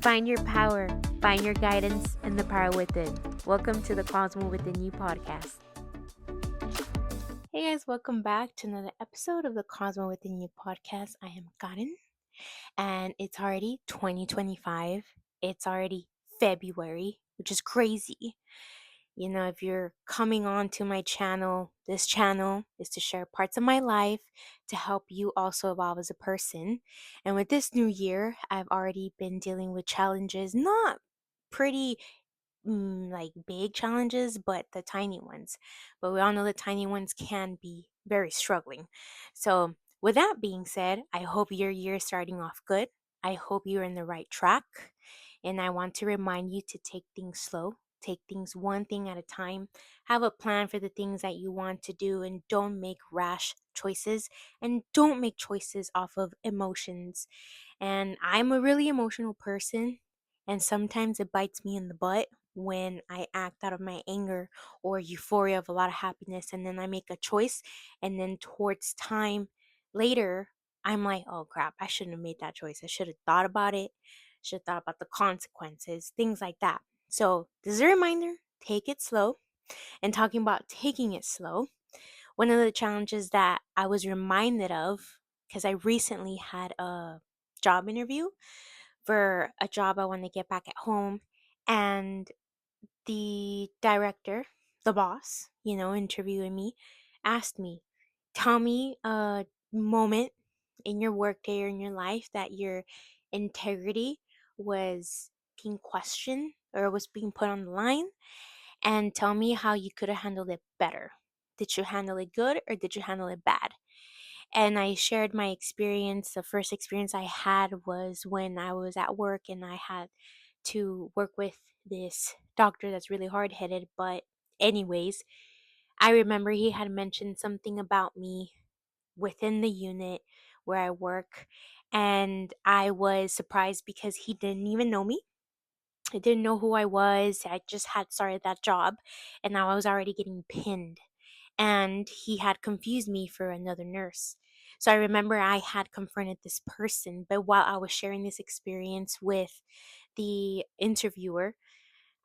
Find your power, find your guidance, and the power within. Welcome to the Cosmo Within You podcast. Hey guys, welcome back to another episode of the Cosmo Within You podcast. I am Karen, and it's already 2025. It's already February, which is crazy. You know, if you're coming on to my channel, this channel is to share parts of my life to help you also evolve as a person. And with this new year, I've already been dealing with challenges, not pretty like big challenges, but the tiny ones. But we all know the tiny ones can be very struggling. So, with that being said, I hope your year is starting off good. I hope you're in the right track. And I want to remind you to take things slow, take things one thing at a time, have a plan for the things that you want to do, and don't make rash choices and don't make choices off of emotions. And I'm a really emotional person, and sometimes it bites me in the butt when I act out of my anger or euphoria of a lot of happiness, and then I make a choice, and then towards time later, I'm like, oh crap, I shouldn't have made that choice. I should have thought about it, should have thought about the consequences, things like that. So, this is a reminder, take it slow. And talking about taking it slow, one of the challenges that I was reminded of, because I recently had a job interview for a job I want to get back at home, and the director, the boss, interviewing me, asked me, tell me a moment in your workday or in your life that your integrity was being questioned or was being put on the line, and tell me how you could have handled it better. Did you handle it good or did you handle it bad? And I shared my experience. The first experience I had was when I was at work and I had to work with this doctor that's really hard headed. But, anyways, I remember he had mentioned something about me within the unit where I work. And I was surprised because he didn't even know me. I didn't know who I was. I just had started that job and now I was already getting pinned. And he had confused me for another nurse. So I remember I had confronted this person, but while I was sharing this experience with the interviewer,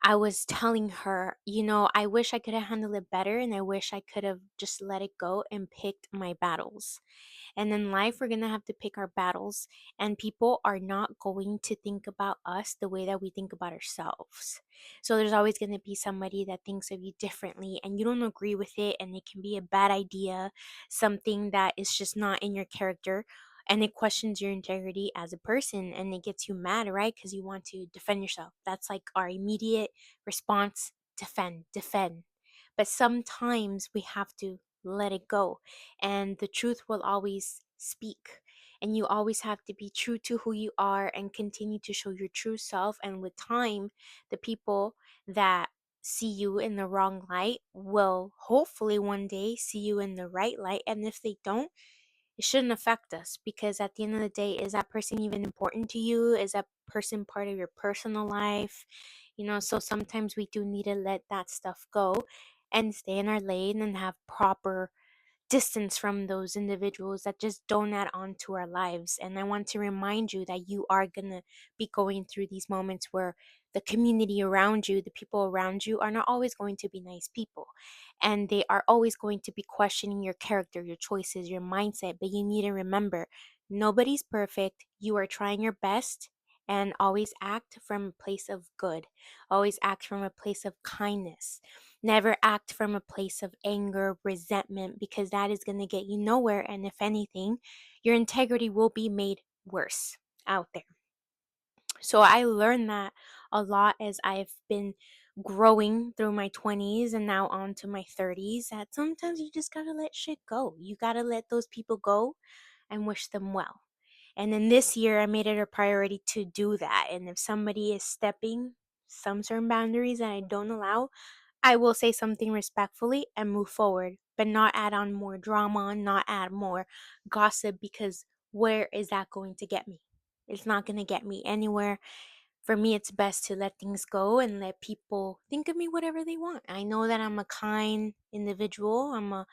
I was telling her, I wish I could have handled it better and I wish I could have just let it go and picked my battles. And in life, we're going to have to pick our battles, and people are not going to think about us the way that we think about ourselves. So there's always going to be somebody that thinks of you differently, and you don't agree with it, and it can be a bad idea, something that is just not in your character. And it questions your integrity as a person and it gets you mad, right? Because you want to defend yourself. That's like our immediate response: defend, defend. But sometimes we have to let it go, and the truth will always speak. And you always have to be true to who you are and continue to show your true self. And with time, the people that see you in the wrong light will hopefully one day see you in the right light. And if they don't, it shouldn't affect us, because at the end of the day, is that person even important to you? Is that person part of your personal life? So sometimes we do need to let that stuff go and stay in our lane and have proper distance from those individuals that just don't add on to our lives. And I want to remind you that you are going to be going through these moments where the community around you, the people around you, are not always going to be nice people. And they are always going to be questioning your character, your choices, your mindset. But you need to remember, nobody's perfect. You are trying your best. And always act from a place of good. Always act from a place of kindness. Never act from a place of anger, resentment, because that is going to get you nowhere. And if anything, your integrity will be made worse out there. So I learned that a lot as I've been growing through my 20s and now on to my 30s, that sometimes you just got to let shit go. You got to let those people go and wish them well. And then this year, I made it a priority to do that. And if somebody is stepping some certain boundaries that I don't allow, I will say something respectfully and move forward, but not add on more drama, not add more gossip, because where is that going to get me? It's not going to get me anywhere. For me, it's best to let things go and let people think of me whatever they want. I know that I'm a kind individual. I'm a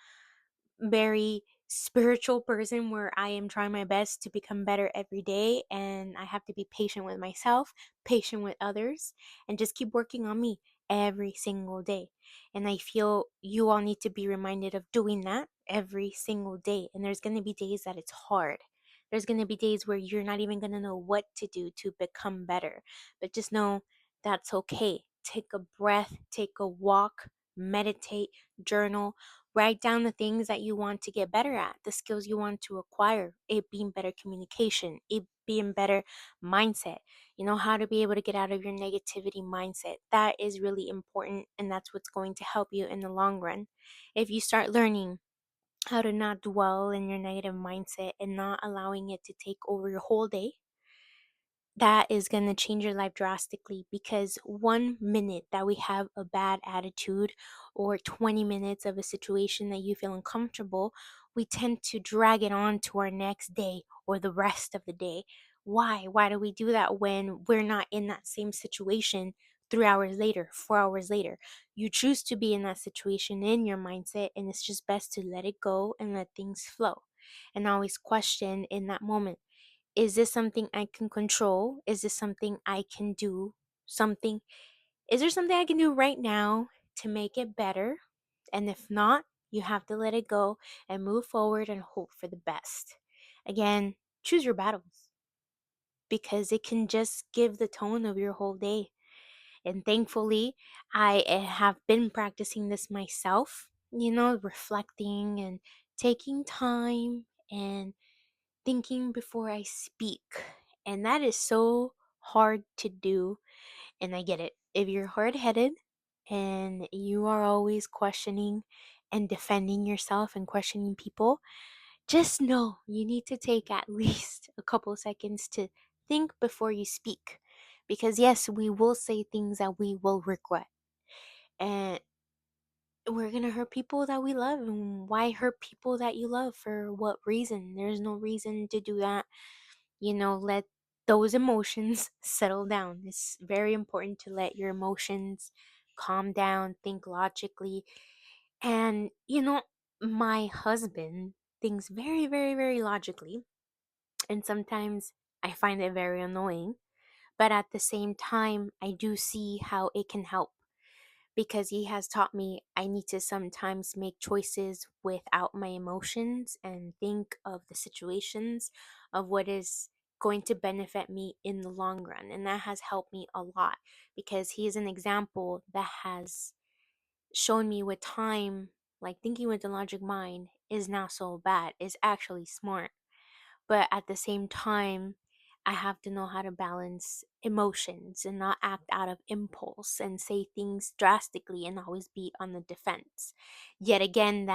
very spiritual person where I am trying my best to become better every day, and I have to be patient with myself, patient with others, and just keep working on me every single day. And I feel you all need to be reminded of doing that every single day. And there's going to be days that it's hard. There's going to be days where you're not even going to know what to do to become better. But just know that's okay. Take a breath, take a walk, meditate, journal, write down the things that you want to get better at, the skills you want to acquire, it being better communication, it being better mindset, how to be able to get out of your negativity mindset. That is really important, and that's what's going to help you in the long run. If you start learning how to not dwell in your negative mindset and not allowing it to take over your whole day, that is going to change your life drastically, because 1 minute that we have a bad attitude or 20 minutes of a situation that you feel uncomfortable, we tend to drag it on to our next day or the rest of the day. Why do we do that when we're not in that same situation 3 hours later, 4 hours later? You choose to be in that situation in your mindset, and it's just best to let it go and let things flow, and always question in that moment, is this something I can control? Is this something I can do? Something, is there something I can do right now to make it better? And if not, you have to let it go and move forward and hope for the best. Again, choose your battles, because it can just give the tone of your whole day. And thankfully, I have been practicing this myself, reflecting and taking time and thinking before I speak. And that is so hard to do. And I get it. If you're hard headed and you are always questioning and defending yourself and questioning people, just know you need to take at least a couple seconds to think before you speak. Because yes, we will say things that we will regret. And we're going to hurt people that we love. And why hurt people that you love? For what reason? There's no reason to do that. Let those emotions settle down. It's very important to let your emotions calm down, think logically. And, my husband thinks very, very, very logically. And sometimes I find it very annoying. But at the same time, I do see how it can help, because he has taught me I need to sometimes make choices without my emotions and think of the situations of what is going to benefit me in the long run. And that has helped me a lot, because he is an example that has shown me with time, like thinking with the logic mind is not so bad, is actually smart. But at the same time, I have to know how to balance emotions and not act out of impulse and say things drastically and always be on the defense. Yet again,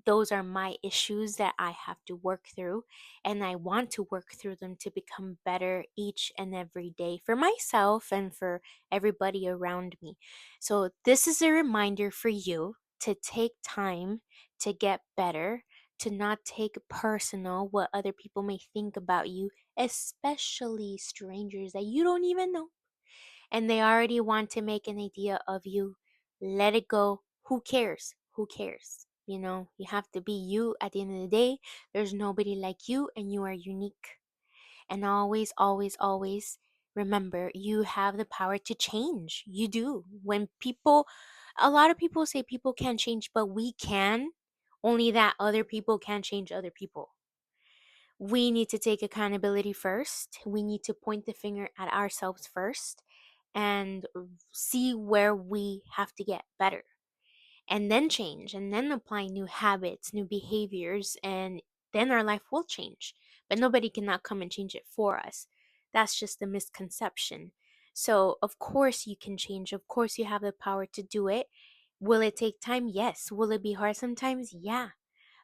those are my issues that I have to work through, and I want to work through them to become better each and every day for myself and for everybody around me. So this is a reminder for you to take time to get better, to not take personal what other people may think about you, especially strangers that you don't even know. And they already want to make an idea of you. Let it go. Who cares? Who cares? You have to be you at the end of the day. There's nobody like you, and you are unique. And always, always, always remember, you have the power to change. You do. A lot of people say people can't change, but we can. Only that other people can't change other people. We need to take accountability first. We need to point the finger at ourselves first and see where we have to get better, and then change, and then apply new habits, new behaviors, and then our life will change. But nobody cannot come and change it for us. That's just a misconception. So, of course, you can change. Of course, you have the power to do it. Will it take time? Yes. Will it be hard sometimes? Yeah,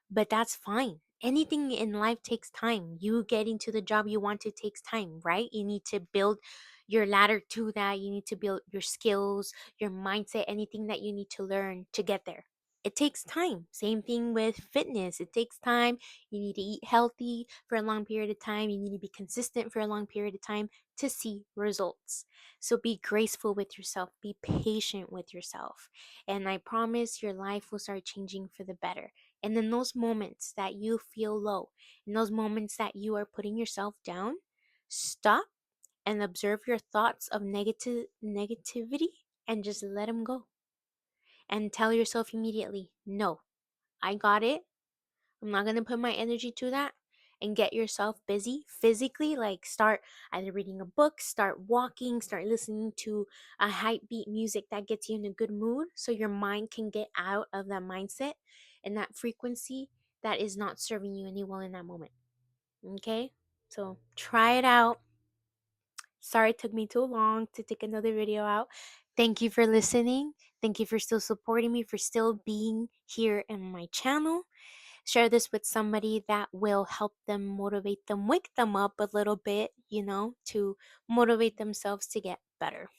but that's fine. Anything in life takes time. You getting to the job you want to takes time, right? You need to build your ladder to that. You need to build your skills, your mindset, anything that you need to learn to get there. It takes time. Same thing with fitness. It takes time. You need to eat healthy for a long period of time. You need to be consistent for a long period of time to see results. So be graceful with yourself. Be patient with yourself. And I promise your life will start changing for the better. And in those moments that you feel low, in those moments that you are putting yourself down, stop and observe your thoughts of negativity and just let them go. And tell yourself immediately, no, I got it. I'm not going to put my energy to that. And get yourself busy physically. Like start either reading a book, start walking, start listening to a hype beat music that gets you in a good mood so your mind can get out of that mindset and that frequency that is not serving you any well in that moment. Okay? So try it out. Sorry it took me too long to take another video out. Thank you for listening. Thank you for still supporting me, for still being here in my channel. Share this with somebody that will help them, motivate them, wake them up a little bit, to motivate themselves to get better.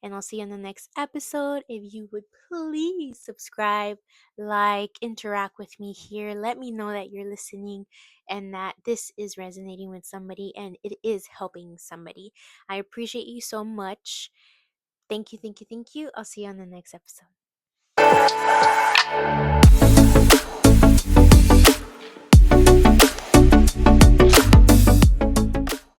And I'll see you in the next episode. If you would please subscribe, like, interact with me here. Let me know that you're listening and that this is resonating with somebody and it is helping somebody. I appreciate you so much. Thank you, thank you, thank you. I'll see you on the next episode.